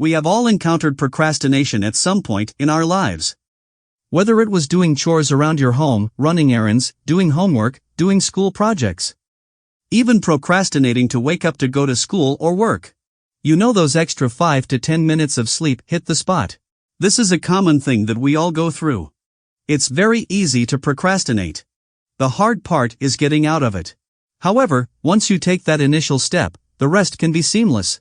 We have all encountered procrastination at some point in our lives. Whether it was doing chores around your home, running errands, doing homework, doing school projects. Even procrastinating to wake up to go to school or work. You know, those extra 5 to 10 minutes of sleep hit the spot. This is a common thing that we all go through. It's very easy to procrastinate. The hard part is getting out of it. However, once you take that initial step, the rest can be seamless.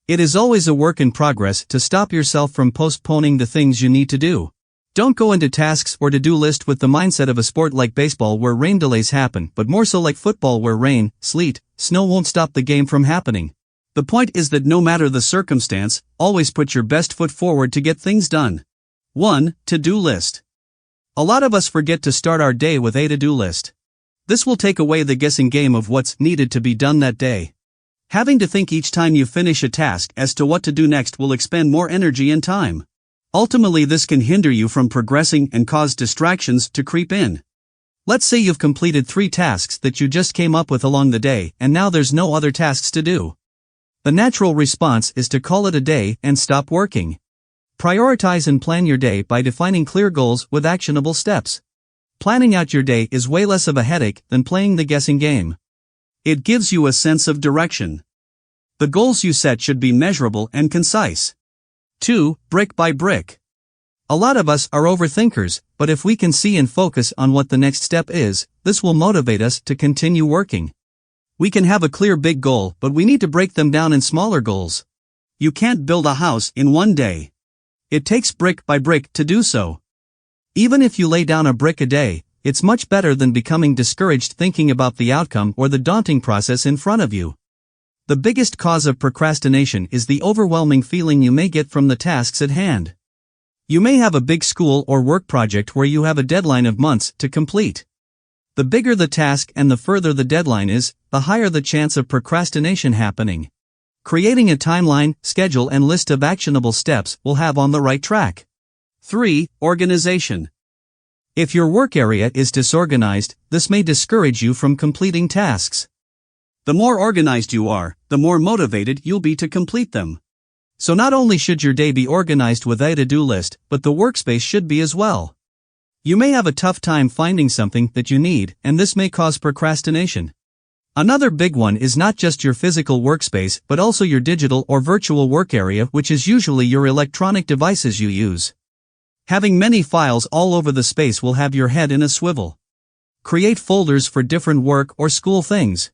It is always a work in progress to stop yourself from postponing the things you need to do. Don't go into tasks or to-do list with the mindset of a sport like baseball where rain delays happen, but more so like football where rain, sleet, snow won't stop the game from happening. The point is that no matter the circumstance, always put your best foot forward to get things done. 1. To-do list. A lot of us forget to start our day with a to-do list. This will take away the guessing game of what's needed to be done that day. Having to think each time you finish a task as to what to do next will expend more energy and time. Ultimately, this can hinder you from progressing and cause distractions to creep in. Let's say you've completed 3 tasks that you just came up with along the day, and now there's no other tasks to do. The natural response is to call it a day and stop working. Prioritize and plan your day by defining clear goals with actionable steps. Planning out your day is way less of a headache than playing the guessing game. It gives you a sense of direction. The goals you set should be measurable and concise. 2. Brick by brick. A lot of us are overthinkers, but if we can see and focus on what the next step is, this will motivate us to continue working. We can have a clear big goal, but we need to break them down in smaller goals. You can't build a house in one day. It takes brick by brick to do so. Even if you lay down a brick a day, it's much better than becoming discouraged thinking about the outcome or the daunting process in front of you. The biggest cause of procrastination is the overwhelming feeling you may get from the tasks at hand. You may have a big school or work project where you have a deadline of months to complete. The bigger the task and the further the deadline is, the higher the chance of procrastination happening. Creating a timeline, schedule, and list of actionable steps will have on the right track. 3. Organization. If your work area is disorganized, this may discourage you from completing tasks. The more organized you are, the more motivated you'll be to complete them. So not only should your day be organized with a to-do list, but the workspace should be as well. You may have a tough time finding something that you need, and this may cause procrastination. Another big one is not just your physical workspace, but also your digital or virtual work area, which is usually your electronic devices you use. Having many files all over the space will have your head in a swivel. Create folders for different work or school things.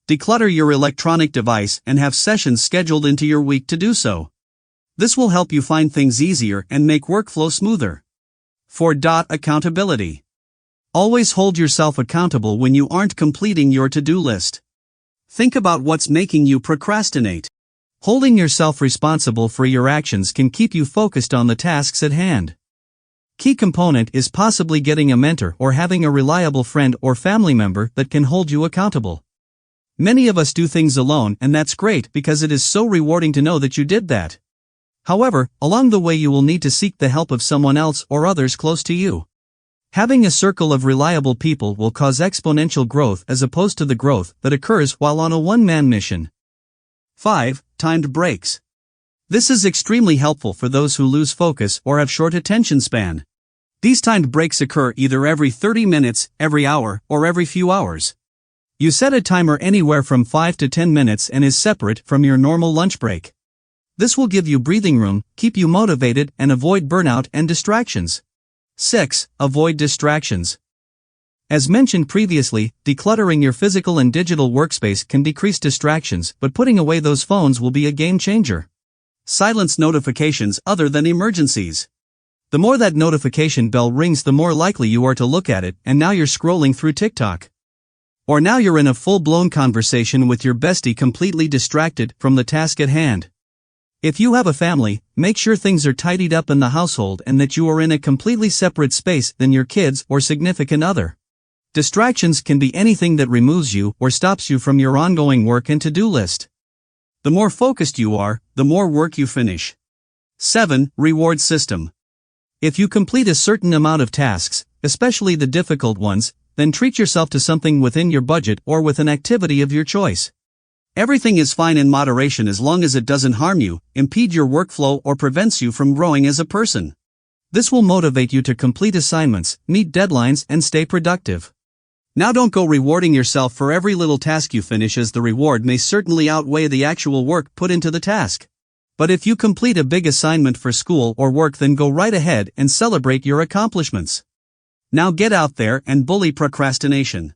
Declutter your electronic device and have sessions scheduled into your week to do so. This will help you find things easier and make workflow smoother. 4. Accountability. Always hold yourself accountable when you aren't completing your to-do list. Think about what's making you procrastinate. Holding yourself responsible for your actions can keep you focused on the tasks at hand. Key component is possibly getting a mentor or having a reliable friend or family member that can hold you accountable. Many of us do things alone, and that's great because it is so rewarding to know that you did that. However, along the way you will need to seek the help of someone else or others close to you. Having a circle of reliable people will cause exponential growth as opposed to the growth that occurs while on a one-man mission. 5. Timed breaks. This is extremely helpful for those who lose focus or have short attention span. These timed breaks occur either every 30 minutes, every hour, or every few hours. You set a timer anywhere from 5 to 10 minutes and is separate from your normal lunch break. This will give you breathing room, keep you motivated, and avoid burnout and distractions. 6. Avoid distractions. As mentioned previously, decluttering your physical and digital workspace can decrease distractions, but putting away those phones will be a game changer. Silence notifications other than emergencies. The more that notification bell rings, the more likely you are to look at it, and now you're scrolling through TikTok. Or now you're in a full-blown conversation with your bestie, completely distracted from the task at hand. If you have a family, make sure things are tidied up in the household and that you are in a completely separate space than your kids or significant other. Distractions can be anything that removes you or stops you from your ongoing work and to-do list. The more focused you are, the more work you finish. 7. Reward system. If you complete a certain amount of tasks, especially the difficult ones, then treat yourself to something within your budget or with an activity of your choice. Everything is fine in moderation as long as it doesn't harm you, impede your workflow, or prevents you from growing as a person. This will motivate you to complete assignments, meet deadlines, and stay productive. Now don't go rewarding yourself for every little task you finish, as the reward may certainly outweigh the actual work put into the task. But if you complete a big assignment for school or work, then go right ahead and celebrate your accomplishments. Now get out there and bully procrastination.